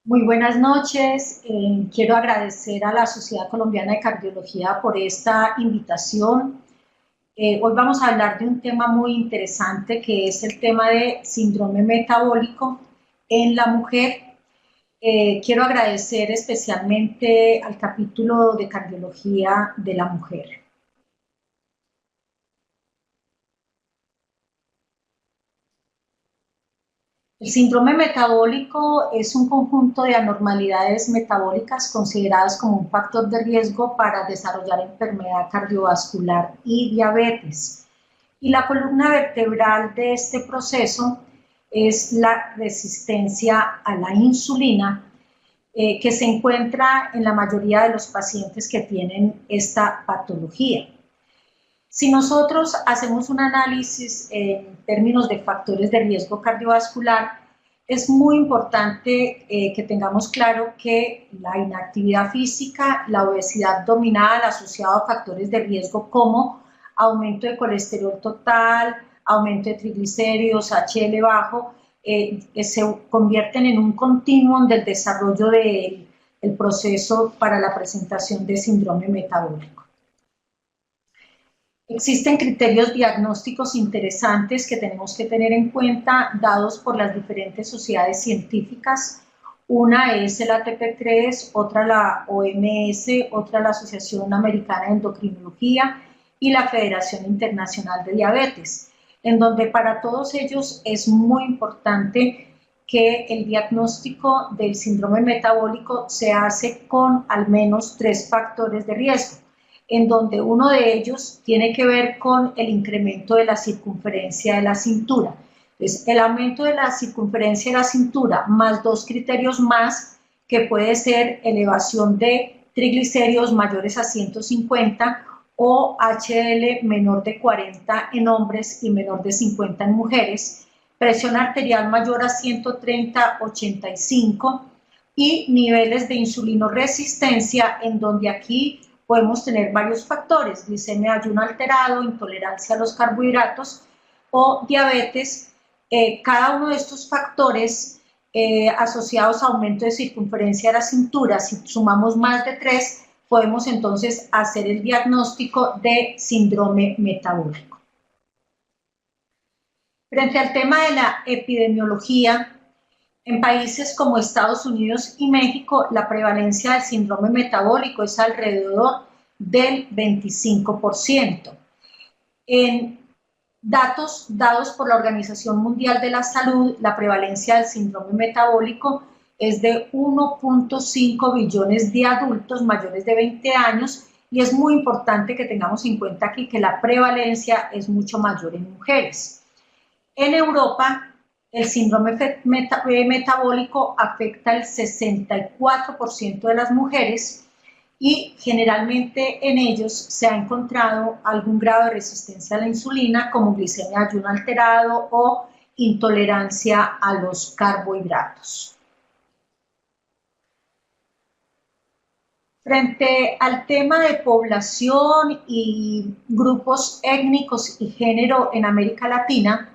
Muy buenas noches. Quiero agradecer a la Sociedad Colombiana de Cardiología por esta invitación. Hoy vamos a hablar de un tema muy interesante que es el tema de síndrome metabólico en la mujer. Quiero agradecer especialmente al capítulo de cardiología de la mujer. El síndrome metabólico es un conjunto de anormalidades metabólicas consideradas como un factor de riesgo para desarrollar enfermedad cardiovascular y diabetes. Y la columna vertebral de este proceso es la resistencia a la insulina, que se encuentra en la mayoría de los pacientes que tienen esta patología. Si nosotros hacemos un análisis en términos de factores de riesgo cardiovascular, es muy importante que tengamos claro que la inactividad física, la obesidad abdominal asociada a factores de riesgo como aumento de colesterol total, aumento de triglicéridos, HDL bajo, se convierten en un continuum del desarrollo del proceso para la presentación de síndrome metabólico. Existen criterios diagnósticos interesantes que tenemos que tener en cuenta, dados por las diferentes sociedades científicas. Una es el ATP3, otra la OMS, otra la Asociación Americana de Endocrinología y la Federación Internacional de Diabetes, en donde para todos ellos es muy importante que el diagnóstico del síndrome metabólico se hace con al menos 3 factores de riesgo, en donde uno de ellos tiene que ver con el incremento de la circunferencia de la cintura. Entonces, el aumento de la circunferencia de la cintura más 2 criterios más, que puede ser elevación de triglicéridos mayores a 150 o HDL menor de 40 en hombres y menor de 50 en mujeres, presión arterial mayor a 130/85 y niveles de insulinoresistencia, en donde aquí podemos tener varios factores: glicemia de ayuno alterado, intolerancia a los carbohidratos o diabetes. Cada uno de estos factores asociados a aumento de circunferencia de la cintura, si sumamos más de 3, podemos entonces hacer el diagnóstico de síndrome metabólico. Frente al tema de la epidemiología, en países como Estados Unidos y México, la prevalencia del síndrome metabólico es alrededor del 25%. En datos dados por la Organización Mundial de la Salud, la prevalencia del síndrome metabólico es de 1.5 billones de adultos mayores de 20 años, y es muy importante que tengamos en cuenta aquí que la prevalencia es mucho mayor en mujeres. En Europa, el síndrome metabólico afecta el 64% de las mujeres y generalmente en ellos se ha encontrado algún grado de resistencia a la insulina, como glicemia de ayuno alterado o intolerancia a los carbohidratos. Frente al tema de población y grupos étnicos y género en América Latina,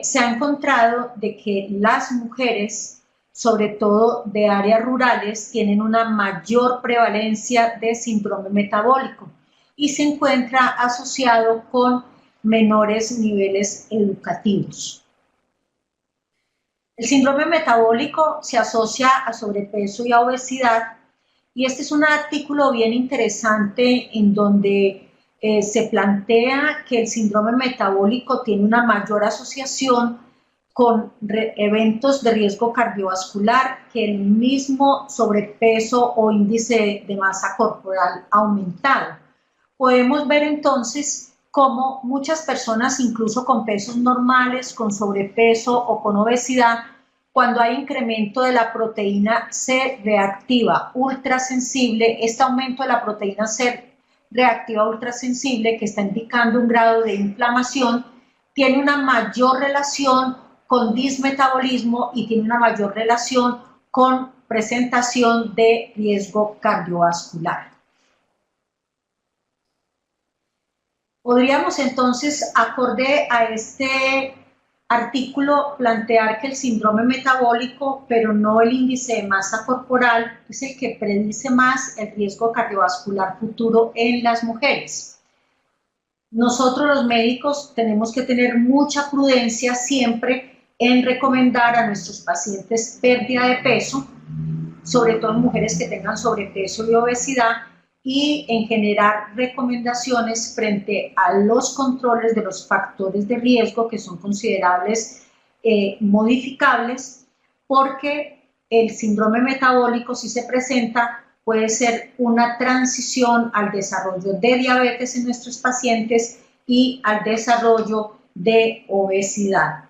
se ha encontrado de que las mujeres, sobre todo de áreas rurales, tienen una mayor prevalencia de síndrome metabólico y se encuentra asociado con menores niveles educativos. El síndrome metabólico se asocia a sobrepeso y a obesidad, y este es un artículo bien interesante en donde se plantea que el síndrome metabólico tiene una mayor asociación con eventos de riesgo cardiovascular que el mismo sobrepeso o índice de masa corporal aumentado. Podemos ver entonces cómo muchas personas, incluso con pesos normales, con sobrepeso o con obesidad, cuando hay incremento de la proteína C reactiva ultrasensible, este aumento de la proteína C reactiva ultrasensible, que está indicando un grado de inflamación, tiene una mayor relación con dismetabolismo y tiene una mayor relación con presentación de riesgo cardiovascular. Podríamos entonces, acorde a este artículo plantear que el síndrome metabólico, pero no el índice de masa corporal, es el que predice más el riesgo cardiovascular futuro en las mujeres. Nosotros los médicos tenemos que tener mucha prudencia siempre en recomendar a nuestros pacientes pérdida de peso, sobre todo en mujeres que tengan sobrepeso y obesidad, y en generar recomendaciones frente a los controles de los factores de riesgo que son considerables modificables, porque el síndrome metabólico, si se presenta, puede ser una transición al desarrollo de diabetes en nuestros pacientes y al desarrollo de obesidad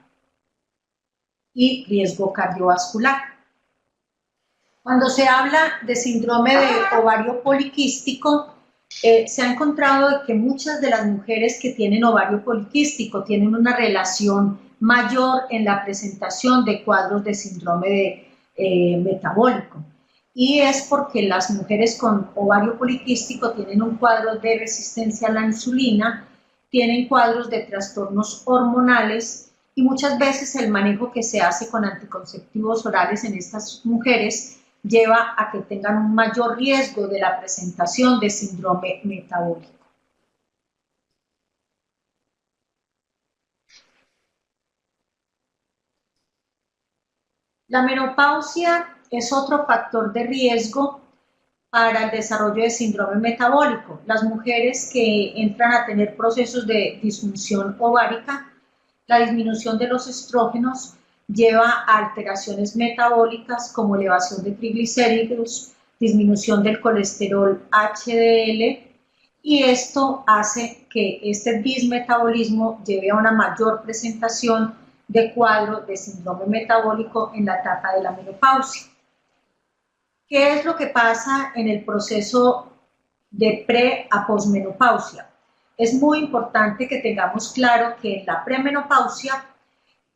y riesgo cardiovascular. Cuando se habla de síndrome de ovario poliquístico, se ha encontrado que muchas de las mujeres que tienen ovario poliquístico tienen una relación mayor en la presentación de cuadros de síndrome metabólico. Y es porque las mujeres con ovario poliquístico tienen un cuadro de resistencia a la insulina, tienen cuadros de trastornos hormonales y muchas veces el manejo que se hace con anticonceptivos orales en estas mujeres lleva a que tengan un mayor riesgo de la presentación de síndrome metabólico. La menopausia es otro factor de riesgo para el desarrollo de síndrome metabólico. Las mujeres que entran a tener procesos de disfunción ovárica, la disminución de los estrógenos lleva a alteraciones metabólicas como elevación de triglicéridos, disminución del colesterol HDL, y esto hace que este dismetabolismo lleve a una mayor presentación de cuadro de síndrome metabólico en la etapa de la menopausia. ¿Qué es lo que pasa en el proceso de pre a posmenopausia? Es muy importante que tengamos claro que en la premenopausia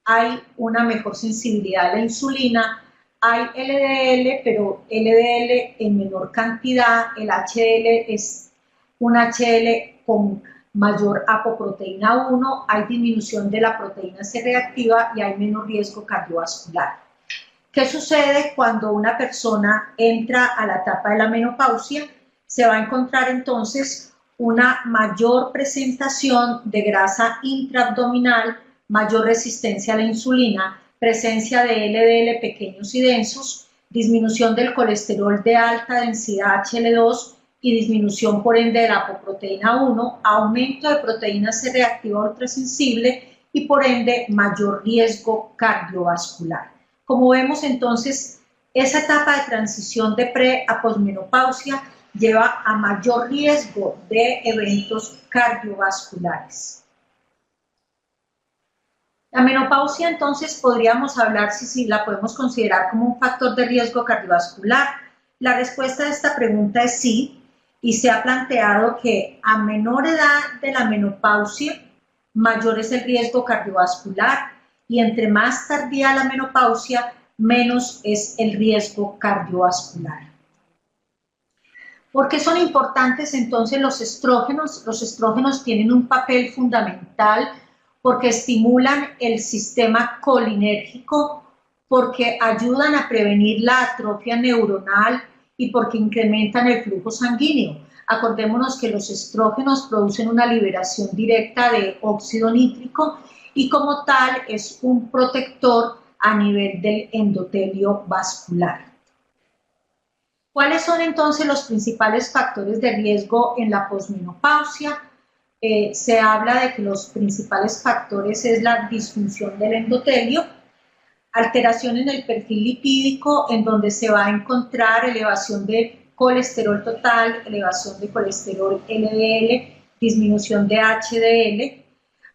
hay una mejor sensibilidad a la insulina, hay LDL, pero LDL en menor cantidad, el HDL es un HDL con mayor apoproteína 1, hay disminución de la proteína C reactiva y hay menos riesgo cardiovascular. ¿Qué sucede cuando una persona entra a la etapa de la menopausia? Se va a encontrar entonces una mayor presentación de grasa intraabdominal, mayor resistencia a la insulina, presencia de LDL pequeños y densos, disminución del colesterol de alta densidad HL2 y disminución por ende de la apoproteína 1, aumento de proteína C reactiva ultrasensible y por ende mayor riesgo cardiovascular. Como vemos entonces, esa etapa de transición de pre a posmenopausia lleva a mayor riesgo de eventos cardiovasculares. La menopausia entonces podríamos hablar si la podemos considerar como un factor de riesgo cardiovascular. La respuesta a esta pregunta es sí, y se ha planteado que a menor edad de la menopausia, mayor es el riesgo cardiovascular, y entre más tardía la menopausia, menos es el riesgo cardiovascular. ¿Por qué son importantes entonces los estrógenos? Los estrógenos tienen un papel fundamental porque estimulan el sistema colinérgico, porque ayudan a prevenir la atrofia neuronal y porque incrementan el flujo sanguíneo. Acordémonos que los estrógenos producen una liberación directa de óxido nítrico y como tal es un protector a nivel del endotelio vascular. ¿Cuáles son entonces los principales factores de riesgo en la posmenopausia? Se habla de que los principales factores es la disfunción del endotelio, alteración en el perfil lipídico, en donde se va a encontrar elevación de colesterol total, elevación de colesterol LDL, disminución de HDL,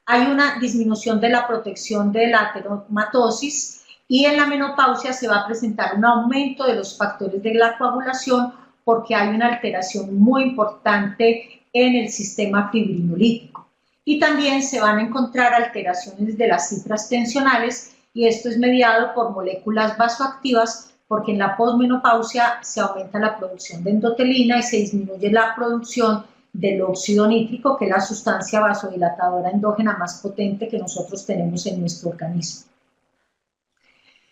hay una disminución de la protección de la ateromatosis y en la menopausia se va a presentar un aumento de los factores de la coagulación porque hay una alteración muy importante en el sistema fibrinolítico. Y también se van a encontrar alteraciones de las cifras tensionales y esto es mediado por moléculas vasoactivas porque en la posmenopausia se aumenta la producción de endotelina y se disminuye la producción del óxido nítrico, que es la sustancia vasodilatadora endógena más potente que nosotros tenemos en nuestro organismo.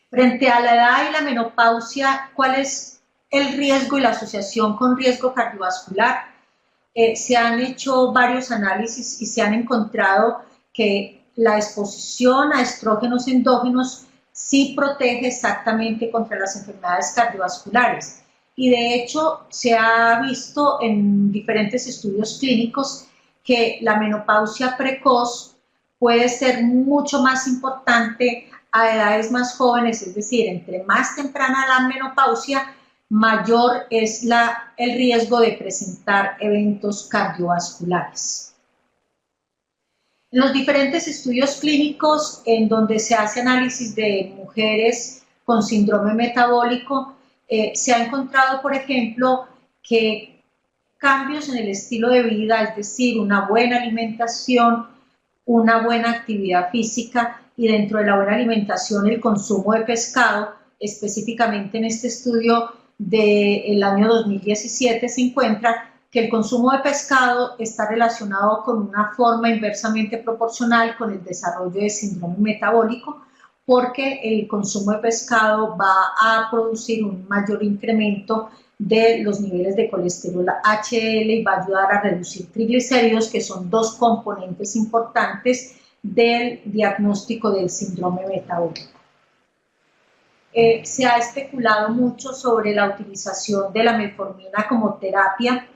Frente a la edad y la menopausia, ¿cuál es el riesgo y la asociación con riesgo cardiovascular? Se han hecho varios análisis y se han encontrado que la exposición a estrógenos endógenos sí protege exactamente contra las enfermedades cardiovasculares. Y de hecho se ha visto en diferentes estudios clínicos que la menopausia precoz puede ser mucho más importante a edades más jóvenes, es decir, entre más temprana la menopausia, mayor es el riesgo de presentar eventos cardiovasculares. En los diferentes estudios clínicos en donde se hace análisis de mujeres con síndrome metabólico, se ha encontrado, por ejemplo, que cambios en el estilo de vida, es decir, una buena alimentación, una buena actividad física y dentro de la buena alimentación el consumo de pescado, específicamente en este estudio del año 2017 se encuentra que el consumo de pescado está relacionado con una forma inversamente proporcional con el desarrollo de síndrome metabólico, porque el consumo de pescado va a producir un mayor incremento de los niveles de colesterol HDL y va a ayudar a reducir triglicéridos, que son dos componentes importantes del diagnóstico del síndrome metabólico. Se ha especulado mucho sobre la utilización de la metformina como terapia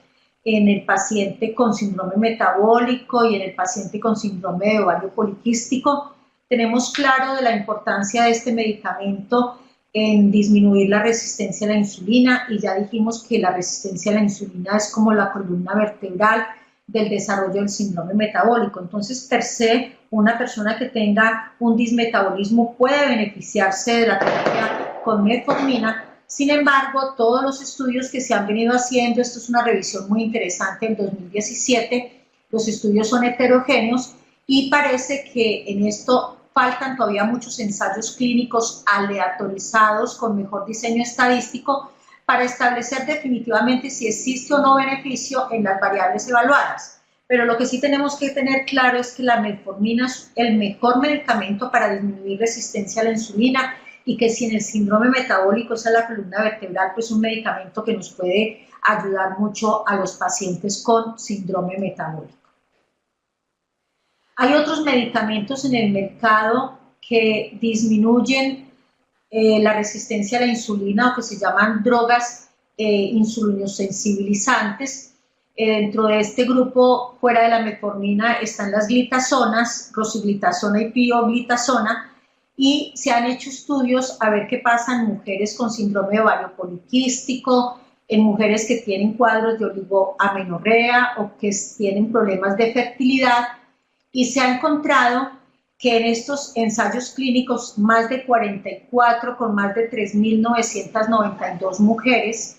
en el paciente con síndrome metabólico y en el paciente con síndrome de ovario poliquístico. Tenemos claro de la importancia de este medicamento en disminuir la resistencia a la insulina y ya dijimos que la resistencia a la insulina es como la columna vertebral del desarrollo del síndrome metabólico. Entonces, per se, una persona que tenga un dismetabolismo puede beneficiarse de la terapia con metformina. Sin embargo, todos los estudios que se han venido haciendo, esto es una revisión muy interesante del 2017, los estudios son heterogéneos y parece que en esto faltan todavía muchos ensayos clínicos aleatorizados con mejor diseño estadístico para establecer definitivamente si existe o no beneficio en las variables evaluadas. Pero lo que sí tenemos que tener claro es que la metformina es el mejor medicamento para disminuir resistencia a la insulina y que si en el síndrome metabólico esa es la columna vertebral, pues es un medicamento que nos puede ayudar mucho a los pacientes con síndrome metabólico. Hay otros medicamentos en el mercado que disminuyen la resistencia a la insulina o que se llaman drogas insulinosensibilizantes. Dentro de este grupo, fuera de la metformina, están las glitazonas, rosiglitazona y pioglitazona, y se han hecho estudios a ver qué pasa en mujeres con síndrome de ovario poliquístico, en mujeres que tienen cuadros de oligoamenorrea o que tienen problemas de fertilidad, y se ha encontrado que en estos ensayos clínicos, más de 44 con más de 3.992 mujeres,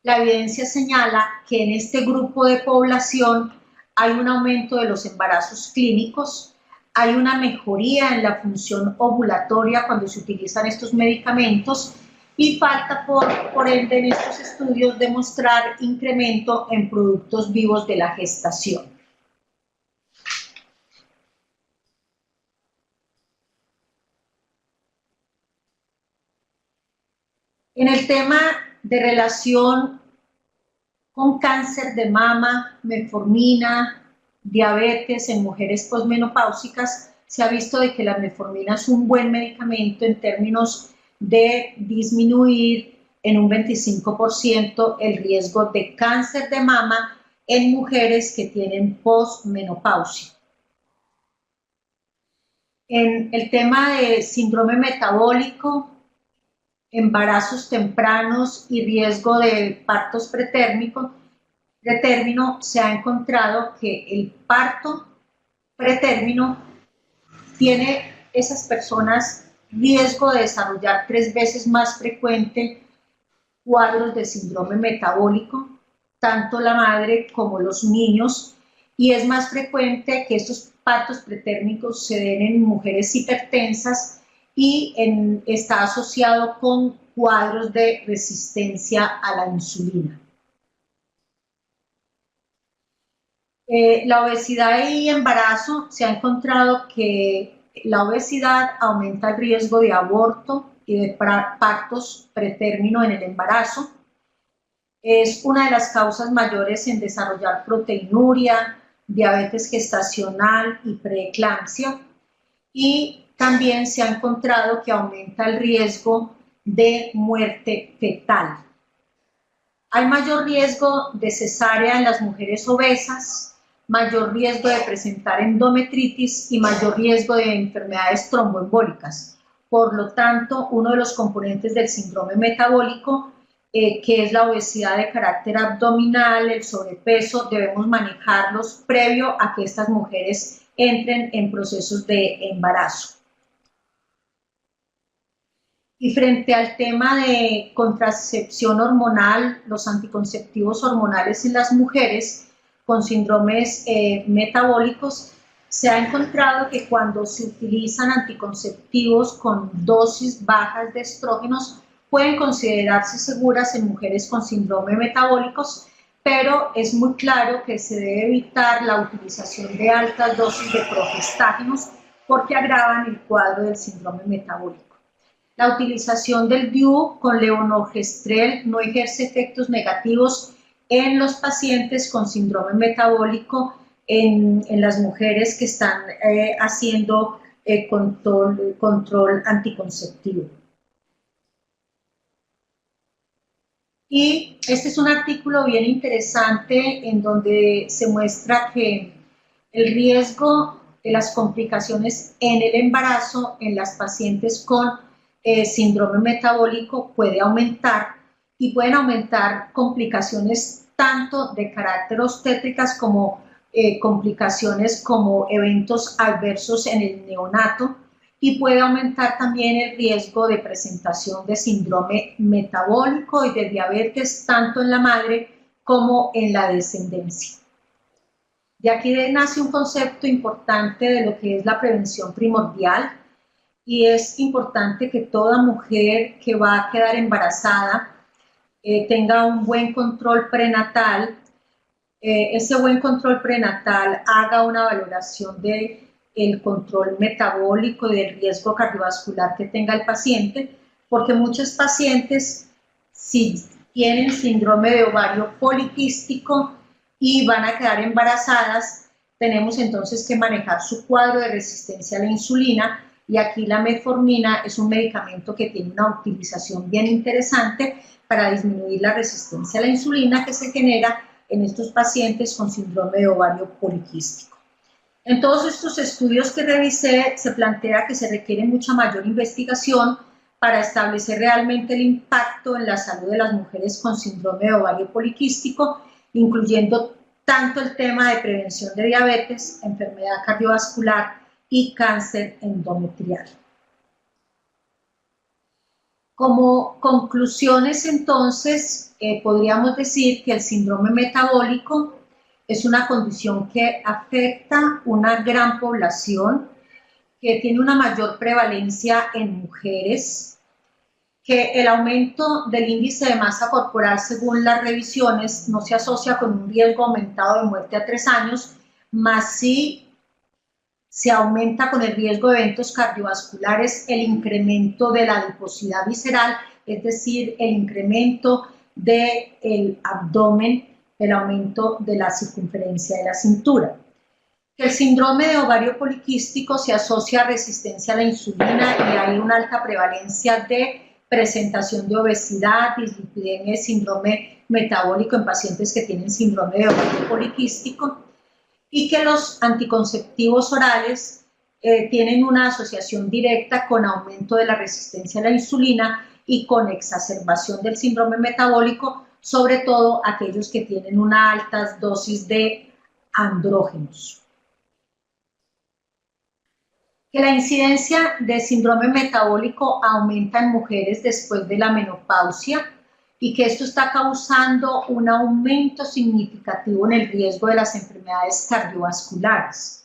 la evidencia señala que en este grupo de población hay un aumento de los embarazos clínicos, hay una mejoría en la función ovulatoria cuando se utilizan estos medicamentos y falta por ende en estos estudios demostrar incremento en productos vivos de la gestación. En el tema de relación con cáncer de mama, metformina, diabetes en mujeres posmenopáusicas, se ha visto de que la metformina es un buen medicamento en términos de disminuir en un 25% el riesgo de cáncer de mama en mujeres que tienen posmenopausia. En el tema de síndrome metabólico, embarazos tempranos y riesgo de partos pretérmino, se ha encontrado que el parto pretérmino tiene esas personas riesgo de desarrollar 3 veces más frecuente cuadros de síndrome metabólico, tanto la madre como los niños, y es más frecuente que estos partos pretérmicos se den en mujeres hipertensas y está asociado con cuadros de resistencia a la insulina. La obesidad y embarazo, se ha encontrado que la obesidad aumenta el riesgo de aborto y de partos pretérmino en el embarazo. Es una de las causas mayores en desarrollar proteinuria, diabetes gestacional y preeclampsia. Y también se ha encontrado que aumenta el riesgo de muerte fetal. Hay mayor riesgo de cesárea en las mujeres obesas, mayor riesgo de presentar endometritis y mayor riesgo de enfermedades tromboembólicas. Por lo tanto, uno de los componentes del síndrome metabólico, que es la obesidad de carácter abdominal, el sobrepeso, debemos manejarlos previo a que estas mujeres entren en procesos de embarazo. Y frente al tema de contracepción hormonal, los anticonceptivos hormonales en las mujeres con síndromes metabólicos, se ha encontrado que cuando se utilizan anticonceptivos con dosis bajas de estrógenos, pueden considerarse seguras en mujeres con síndrome metabólicos, pero es muy claro que se debe evitar la utilización de altas dosis de progestágenos porque agravan el cuadro del síndrome metabólico. La utilización del DIU con levonorgestrel no ejerce efectos negativos en los pacientes con síndrome metabólico, en las mujeres que están haciendo control anticonceptivo. Y este es un artículo bien interesante en donde se muestra que el riesgo de las complicaciones en el embarazo en las pacientes con síndrome metabólico puede aumentar y pueden aumentar complicaciones tanto de carácter obstétricas como complicaciones como eventos adversos en el neonato, y puede aumentar también el riesgo de presentación de síndrome metabólico y de diabetes tanto en la madre como en la descendencia. De aquí nace un concepto importante de lo que es la prevención primordial, y es importante que toda mujer que va a quedar embarazada tenga un buen control prenatal. Ese buen control prenatal haga una valoración de el control metabólico y del riesgo cardiovascular que tenga el paciente, porque muchos pacientes, si tienen síndrome de ovario poliquístico y van a quedar embarazadas, tenemos entonces que manejar su cuadro de resistencia a la insulina, y aquí la metformina es un medicamento que tiene una utilización bien interesante para disminuir la resistencia a la insulina que se genera en estos pacientes con síndrome de ovario poliquístico. En todos estos estudios que revisé se plantea que se requiere mucha mayor investigación para establecer realmente el impacto en la salud de las mujeres con síndrome de ovario poliquístico, incluyendo tanto el tema de prevención de diabetes, enfermedad cardiovascular y cáncer endometrial. Como conclusiones, entonces, podríamos decir que el síndrome metabólico es una condición que afecta una gran población, que tiene una mayor prevalencia en mujeres, que el aumento del índice de masa corporal, según las revisiones, no se asocia con un riesgo aumentado de muerte a 3 años, más sí se aumenta con el riesgo de eventos cardiovasculares el incremento de la adiposidad visceral, es decir, el incremento del abdomen, el aumento de la circunferencia de la cintura. El síndrome de ovario poliquístico se asocia a resistencia a la insulina y hay una alta prevalencia de presentación de obesidad, dislipidemia y síndrome metabólico en pacientes que tienen síndrome de ovario poliquístico, y que los anticonceptivos orales tienen una asociación directa con aumento de la resistencia a la insulina y con exacerbación del síndrome metabólico, sobre todo aquellos que tienen una alta dosis de andrógenos. Que la incidencia de síndrome metabólico aumenta en mujeres después de la menopausia y que esto está causando un aumento significativo en el riesgo de las enfermedades cardiovasculares.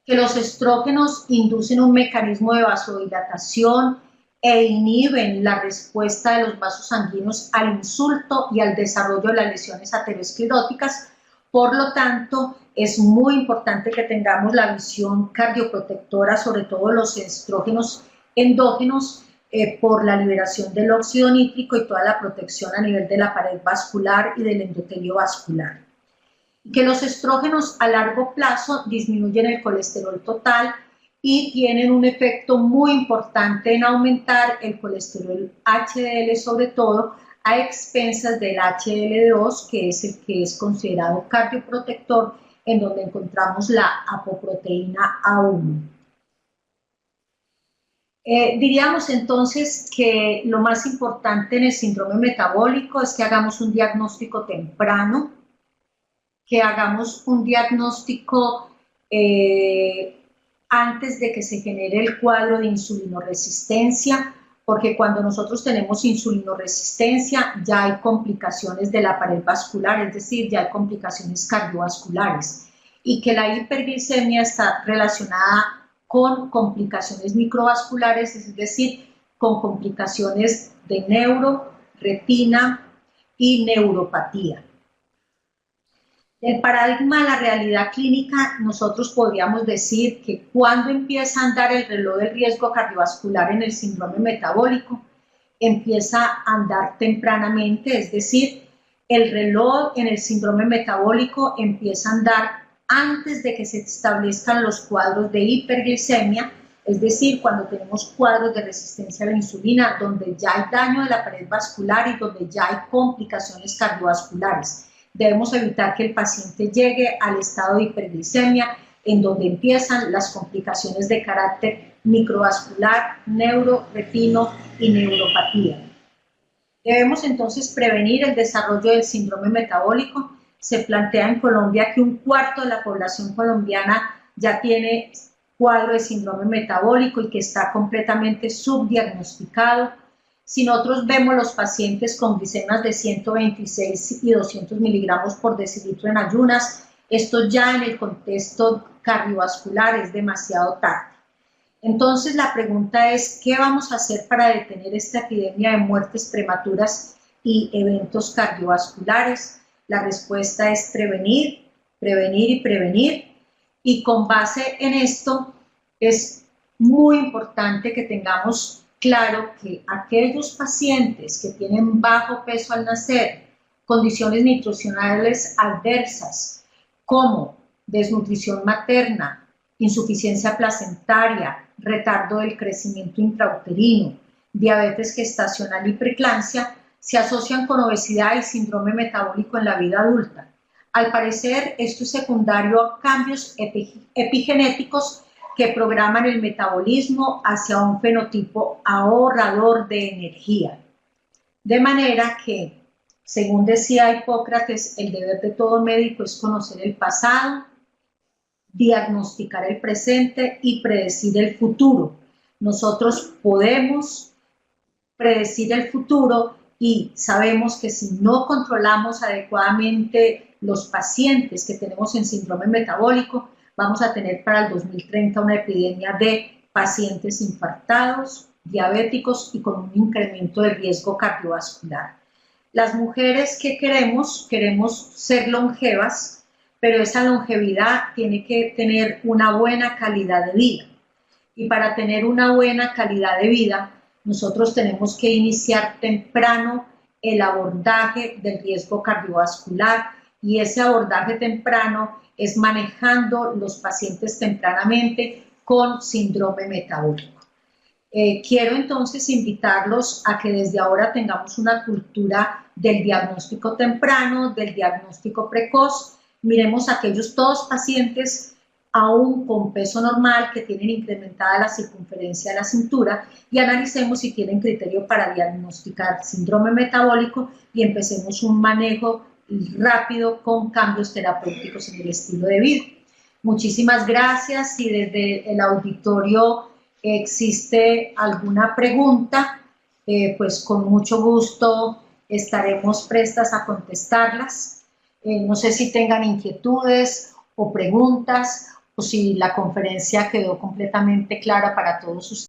Que los estrógenos inducen un mecanismo de vasodilatación e inhiben la respuesta de los vasos sanguíneos al insulto y al desarrollo de las lesiones ateroscleróticas. Por lo tanto, es muy importante que tengamos la visión cardioprotectora, sobre todo los estrógenos endógenos, por la liberación del óxido nítrico y toda la protección a nivel de la pared vascular y del endotelio vascular. Que los estrógenos a largo plazo disminuyen el colesterol total y tienen un efecto muy importante en aumentar el colesterol HDL, sobre todo a expensas del HDL2, que es el que es considerado cardioprotector, en donde encontramos la apoproteína A1. Diríamos entonces que lo más importante en el síndrome metabólico es que hagamos un diagnóstico temprano, que hagamos un diagnóstico antes de que se genere el cuadro de insulinoresistencia, porque cuando nosotros tenemos insulinoresistencia ya hay complicaciones de la pared vascular, es decir, ya hay complicaciones cardiovasculares, y que la hiperglicemia está relacionada con complicaciones microvasculares, es decir, con complicaciones de neuro, retina y neuropatía. El paradigma de la realidad clínica, nosotros podríamos decir que cuando empieza a andar el reloj del riesgo cardiovascular en el síndrome metabólico, empieza a andar tempranamente, es decir, el reloj en el síndrome metabólico empieza a andar antes de que se establezcan los cuadros de hiperglicemia, es decir, cuando tenemos cuadros de resistencia a la insulina, donde ya hay daño de la pared vascular y donde ya hay complicaciones cardiovasculares. Debemos evitar que el paciente llegue al estado de hiperglicemia, en donde empiezan las complicaciones de carácter microvascular, neuro, retino y neuropatía. Debemos entonces prevenir el desarrollo del síndrome metabólico. Se plantea en Colombia que 1/4 de la población colombiana ya tiene cuadro de síndrome metabólico y que está completamente subdiagnosticado. Si nosotros vemos los pacientes con glicemias de 126 y 200 miligramos por decilitro en ayunas, esto ya en el contexto cardiovascular es demasiado tarde. Entonces la pregunta es, ¿qué vamos a hacer para detener esta epidemia de muertes prematuras y eventos cardiovasculares? La respuesta es prevenir, prevenir y prevenir. Y con base en esto es muy importante que tengamos claro que aquellos pacientes que tienen bajo peso al nacer, condiciones nutricionales adversas como desnutrición materna, insuficiencia placentaria, retardo del crecimiento intrauterino, diabetes gestacional y preeclampsia, se asocian con obesidad y síndrome metabólico en la vida adulta. Al parecer, esto es secundario a cambios epigenéticos que programan el metabolismo hacia un fenotipo ahorrador de energía. De manera que, según decía Hipócrates, el deber de todo médico es conocer el pasado, diagnosticar el presente y predecir el futuro. Nosotros podemos predecir el futuro y sabemos que si no controlamos adecuadamente los pacientes que tenemos en síndrome metabólico, vamos a tener para el 2030 una epidemia de pacientes infartados, diabéticos y con un incremento del riesgo cardiovascular. Las mujeres que queremos ser longevas, pero esa longevidad tiene que tener una buena calidad de vida. Y para tener una buena calidad de vida, nosotros tenemos que iniciar temprano el abordaje del riesgo cardiovascular, y ese abordaje temprano es manejando los pacientes tempranamente con síndrome metabólico. Quiero entonces invitarlos a que desde ahora tengamos una cultura del diagnóstico temprano, del diagnóstico precoz. Miremos a aquellos todos pacientes aún con peso normal que tienen incrementada la circunferencia de la cintura y analicemos si tienen criterio para diagnosticar síndrome metabólico y empecemos un manejo rápido con cambios terapéuticos en el estilo de vida. Muchísimas gracias. Si desde el auditorio existe alguna pregunta, pues con mucho gusto estaremos prestas a contestarlas. No sé si tengan inquietudes o preguntas o si la conferencia quedó completamente clara para todos ustedes.